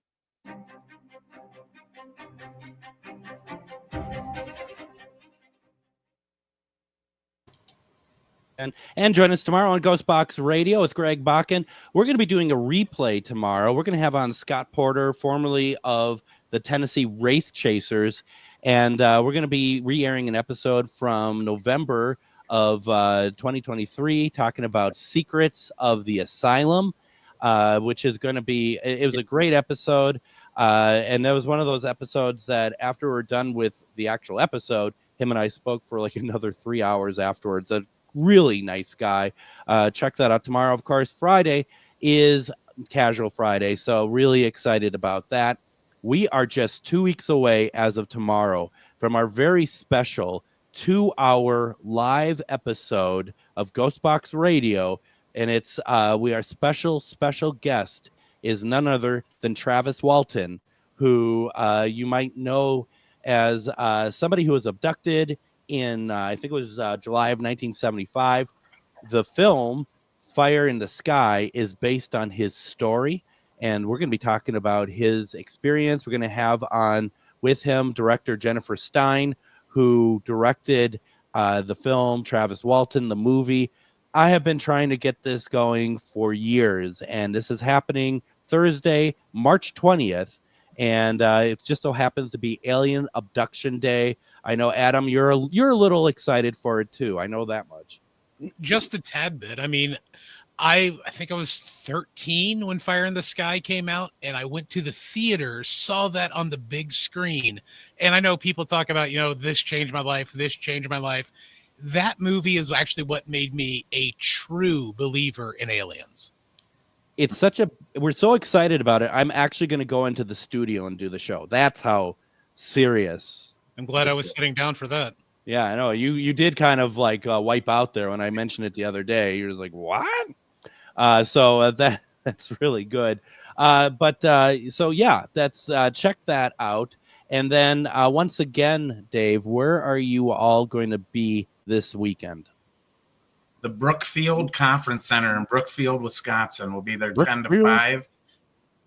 And join us tomorrow on GhostBox Radio with Greg Bakun. We're going to be doing a replay tomorrow. We're going to have on Scott Porter, formerly of the Tennessee Wraith Chasers. And we're going to be re-airing an episode from November of 2023 talking about Secrets of the Asylum, which is going to be, it was a great episode. And that was one of those episodes that after we're done with the actual episode, him and I spoke for like another 3 hours afterwards. Really nice guy. Check that out tomorrow. Of course, Friday is Casual Friday, so really excited about that. We are just 2 weeks away as of tomorrow from our very special 2-hour live episode of GhostBox Radio, and it's we our special guest is none other than Travis Walton, who you might know as somebody who was abducted in I think it was July of 1975. The film Fire in the Sky is based on his story, and we're going to be talking about his experience. We're going to have on with him director Jennifer Stein, who directed the film, Travis Walton, the movie. I have been trying to get this going for years, and this is happening Thursday, March 20th, and it just so happens to be Alien Abduction Day. I know, Adam, you're a little excited for it too. I know that much. Just a tad bit. I mean, I think I was 13 when Fire in the Sky came out, and I went to the theater, saw that on the big screen. And I know people talk about, this changed my life, this changed my life. That movie is actually what made me a true believer in aliens. It's we're so excited about it. I'm actually going to go into the studio and do the show. That's how serious. I'm glad I was sitting down for that. Yeah, I know. You did kind of like wipe out there when I mentioned it the other day. You're like, what? So that's really good. So yeah, that's check that out. And then once again, Dave, where are you all going to be this weekend? The Brookfield Conference Center in Brookfield, Wisconsin. We'll be there 10 to 5.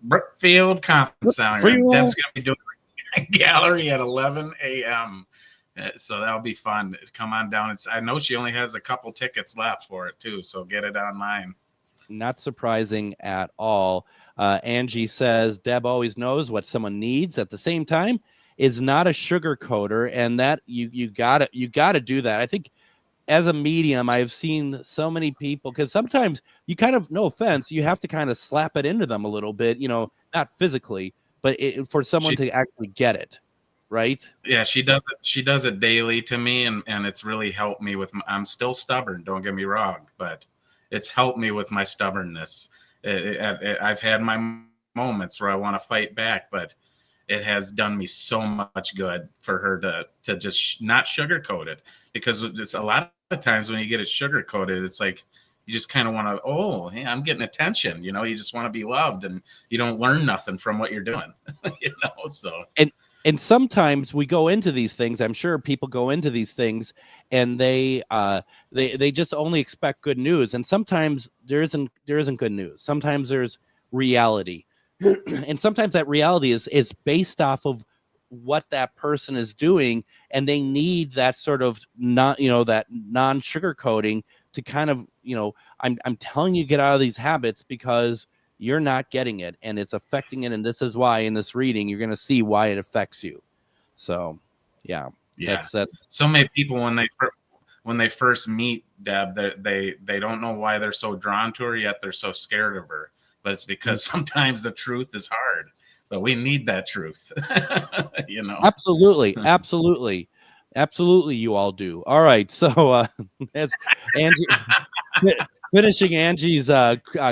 Brookfield Conference Center. Deb's going to be doing a gallery at 11 a.m. So that'll be fun. Come on down. I know she only has a couple tickets left for it too, so get it online. Not surprising at all. Angie says Deb always knows what someone needs. At the same time, is not a sugarcoater, and that you gotta do that. I think as a medium, I've seen so many people, because sometimes you kind of, no offense, you have to kind of slap it into them a little bit, not physically, but for someone to actually get it. Right? Yeah, she does it. She does it daily to me, and it's really helped me with. I'm still stubborn. Don't get me wrong, but it's helped me with my stubbornness. I've had my moments where I want to fight back, but it has done me so much good for her to just not sugarcoat it, because it's a lot of times when you get it sugarcoated, it's like you just kind of want to, oh, hey, I'm getting attention. You just want to be loved, and you don't learn nothing from what you're doing. So. And sometimes we go into these things. I'm sure people go into these things and they just only expect good news. And sometimes there isn't good news. Sometimes there's reality, and sometimes that reality is based off of what that person is doing, and they need that sort of that non-sugarcoating to kind of I'm telling you, get out of these habits because you're not getting it, and it's affecting it. And this is why in this reading, you're going to see why it affects you. So, yeah. That's so many people when they first meet Deb, they don't know why they're so drawn to her, yet they're so scared of her. But it's because sometimes the truth is hard, but we need that truth. Absolutely. You all do. All right. So, that's Angie. Finishing Angie's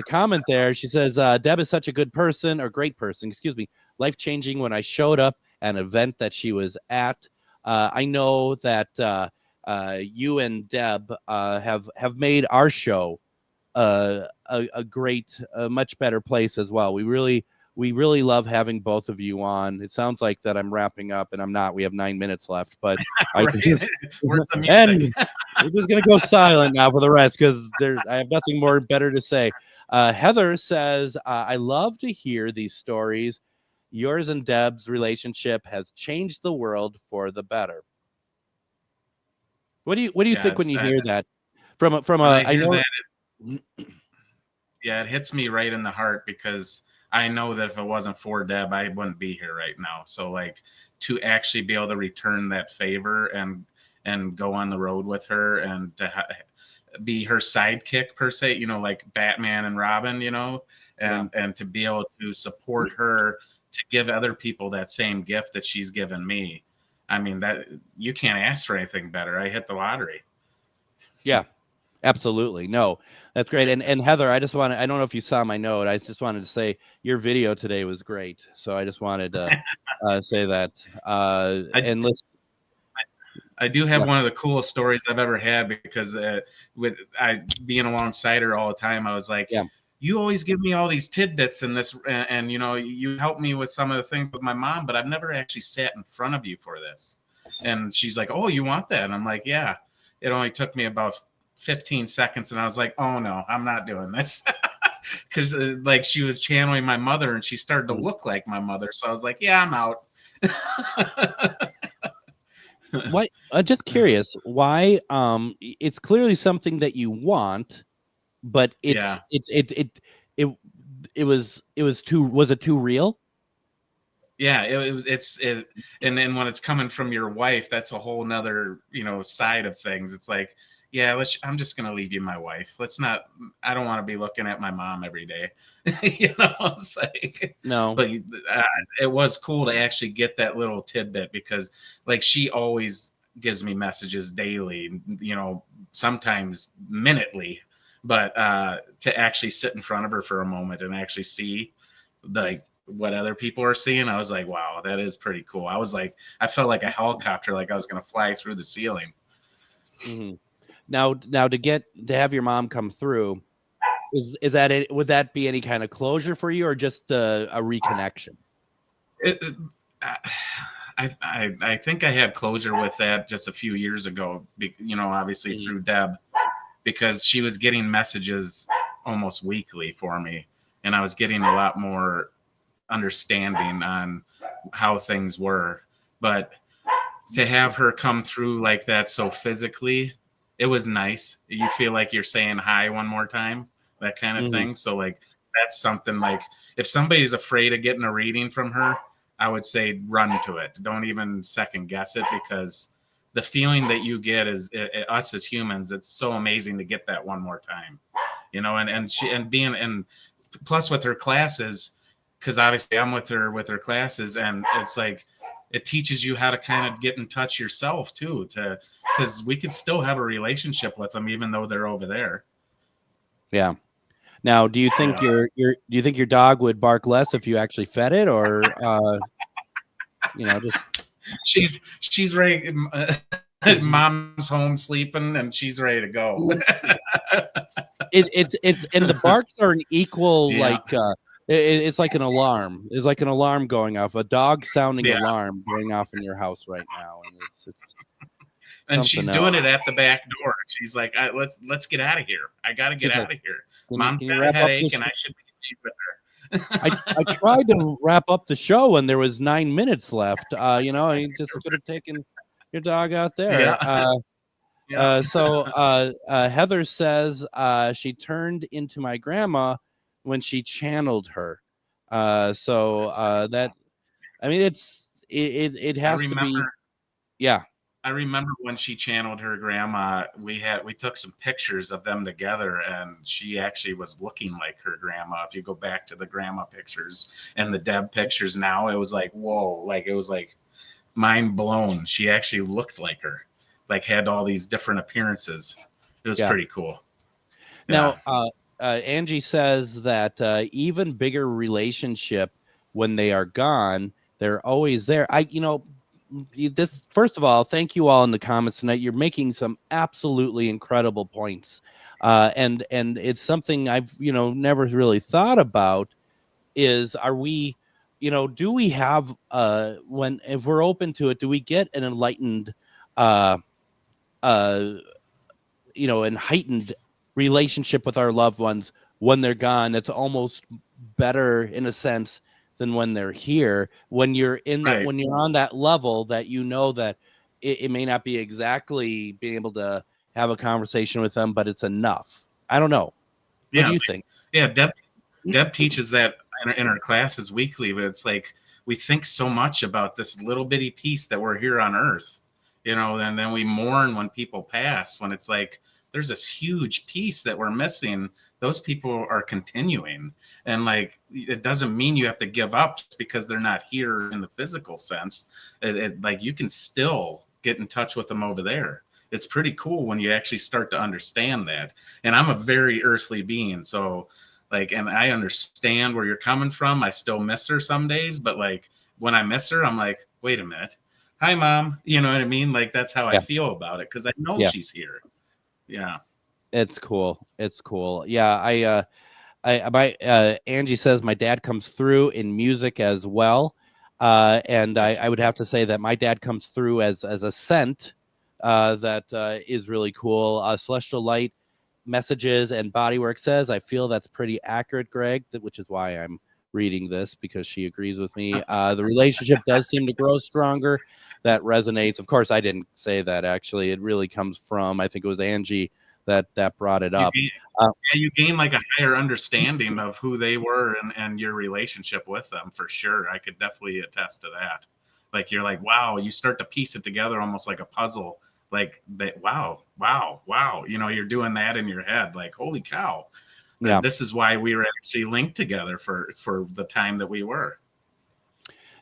comment there, she says, Deb is such a good person, or great person, excuse me, life-changing when I showed up at an event that she was at. I know that you and Deb have made our show a great, much better place as well. We really love having both of you on. It sounds like that I'm wrapping up, and I'm not. We have 9 minutes left, but where's the music? And we're just gonna go silent now for the rest, because I have nothing more better to say. Heather says, I love to hear these stories. Yours and Deb's relationship has changed the world for the better. What do you think when you hear that? Yeah, it hits me right in the heart, because I know that if it wasn't for Deb, I wouldn't be here right now. So to actually be able to return that favor and go on the road with her, and to be her sidekick per se, like Batman and Robin, and to be able to support her, to give other people that same gift that she's given me. I mean, that you can't ask for anything better. I hit the lottery. Yeah. Absolutely. No, that's great. And Heather, I don't know if you saw my note. I just wanted to say your video today was great. So I just wanted to say that. And listen, I do have Yeah. one of the coolest stories I've ever had, because with I being alongside her all the time, I was like, Yeah. you always give me all these tidbits and this, and you know, you help me with some of the things with my mom, but I've never actually sat in front of you for this. And she's like, oh, you want that? And I'm like, yeah. It only took me about 15 seconds, and I was like, oh no, I'm not doing this. Because like she was channeling my mother, and she started to look like my mother. So I was like, yeah, I'm out. Why? Just curious. Why? It's clearly something that you want, but it was too. Was it too real? Yeah, and then when it's coming from your wife, that's a whole nother, side of things. It's like, yeah, I'm just gonna leave you my wife. I don't want to be looking at my mom every day. It's like, No. But it was cool to actually get that little tidbit, because like she always gives me messages daily, sometimes minutely, but to actually sit in front of her for a moment and actually see like what other people are seeing, I was like, wow, that is pretty cool. I felt like a helicopter, like I was going to fly through the ceiling. Mm-hmm. Now to have your mom come through, is that it? Would that be any kind of closure for you, or just a reconnection? I think I had closure with that just a few years ago, obviously through Deb, because she was getting messages almost weekly for me, and I was getting a lot more understanding on how things were. But to have her come through like that so physically, it was nice. You feel like you're saying hi one more time, that kind of thing. So like that's something, like if somebody's afraid of getting a reading from her, I would say run to it. Don't even second guess it, because the feeling that you get is us as humans, it's so amazing to get that one more time, and plus with her classes, because obviously I'm with her classes, and it's like it teaches you how to kind of get in touch yourself too, because we could still have a relationship with them even though they're over there. Yeah. Now, do you think do you think your dog would bark less if you actually fed it, or just she's ready. Mom's home sleeping, and she's ready to go. It's and the barks are an equal it's like an alarm. It's like an alarm going off, a dog sounding alarm going off in your house right now, and it's and she's doing it at the back door. She's like, let's get out of here. I got to get out of here. Mom's got a headache, and I should be with her. I tried to wrap up the show, and there was 9 minutes left. You just could have taken your dog out there. So Heather says she turned into my grandma when she channeled her. That, I mean, it has to be. Yeah. I remember when she channeled her grandma, we took some pictures of them together, and she actually was looking like her grandma. If you go back to the grandma pictures and the Deb pictures now, it was like, whoa, like it was like mind blown. She actually looked like her, like had all these different appearances. It was pretty cool. Now, Angie says that even bigger relationship when they are gone, they're always there. This, first of all, thank you all in the comments tonight. You're making some absolutely incredible points, and it's something I've never really thought about. Is are we, do we have if we're open to it, do we get an enlightened, and heightened relationship with our loved ones when they're gone? That's almost better in a sense than when they're here, when you're in that, when you're on that level that that it may not be exactly being able to have a conversation with them, but it's enough. I don't know. What do you think? Yeah, Deb teaches that in our classes weekly, but it's like we think so much about this little bitty piece that we're here on Earth, and then we mourn when people pass, when it's like there's this huge piece that we're missing. Those people are continuing, and like it doesn't mean you have to give up just because they're not here in the physical sense. Like you can still get in touch with them over there. It's pretty cool when you actually start to understand that. And I'm a very earthly being, so like, and I understand where you're coming from. I still miss her some days, but like when I miss her, I'm like, wait a minute, hi, Mom. You know what I mean? Like, that's how I Yeah. feel about it because I know Yeah. she's here. Yeah. It's cool. It's cool. Yeah, Angie says my dad comes through in music as well, and I would have to say that my dad comes through as a scent that is really cool. Celestial Light Messages and Bodywork says I feel that's pretty accurate, Greg, which is why I'm reading this because she agrees with me. The relationship does seem to grow stronger. That resonates. Of course, I didn't say that actually. It really comes from, I think it was Angie that brought it up. You gain like a higher understanding of who they were and your relationship with them for sure. I could definitely attest to that. Like, you're like, wow, you start to piece it together almost like a puzzle. Like that, wow. You know, you're doing that in your head. Like, holy cow. Yeah. This is why we were actually linked together for the time that we were.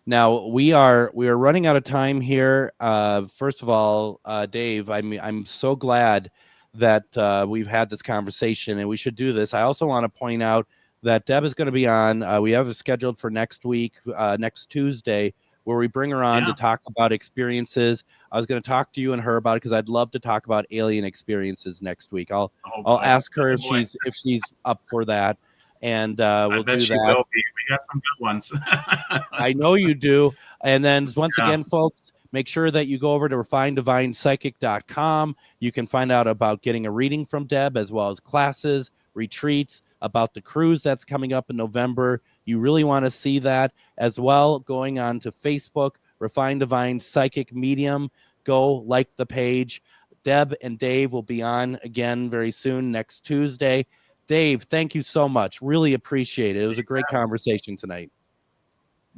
Now we are running out of time here. First of all, Dave, I'm so glad that we've had this conversation, and we should do this. I also want to point out that Deb is going to be on. We have it scheduled for next week, next Tuesday, where we bring her on to talk about experiences. I was going to talk to you and her about it because I'd love to talk about alien experiences next week. I'll ask her if she's up for that, and we'll do that. Will be. We got some good ones. I know you do. And then once again, folks, make sure that you go over to refineddivinepsychic.com. You can find out about getting a reading from Deb, as well as classes, retreats, about the cruise that's coming up in November. You really want to see that as well. Going on to Facebook, Refined Divine Psychic Medium. Go like the page. Deb and Dave will be on again very soon, next Tuesday. Dave, thank you so much. Really appreciate it. It was a great conversation tonight.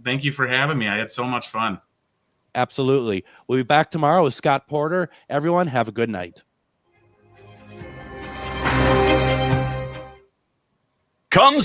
Thank you for having me. I had so much fun. Absolutely. We'll be back tomorrow with Scott Porter. Everyone, have a good night. Comes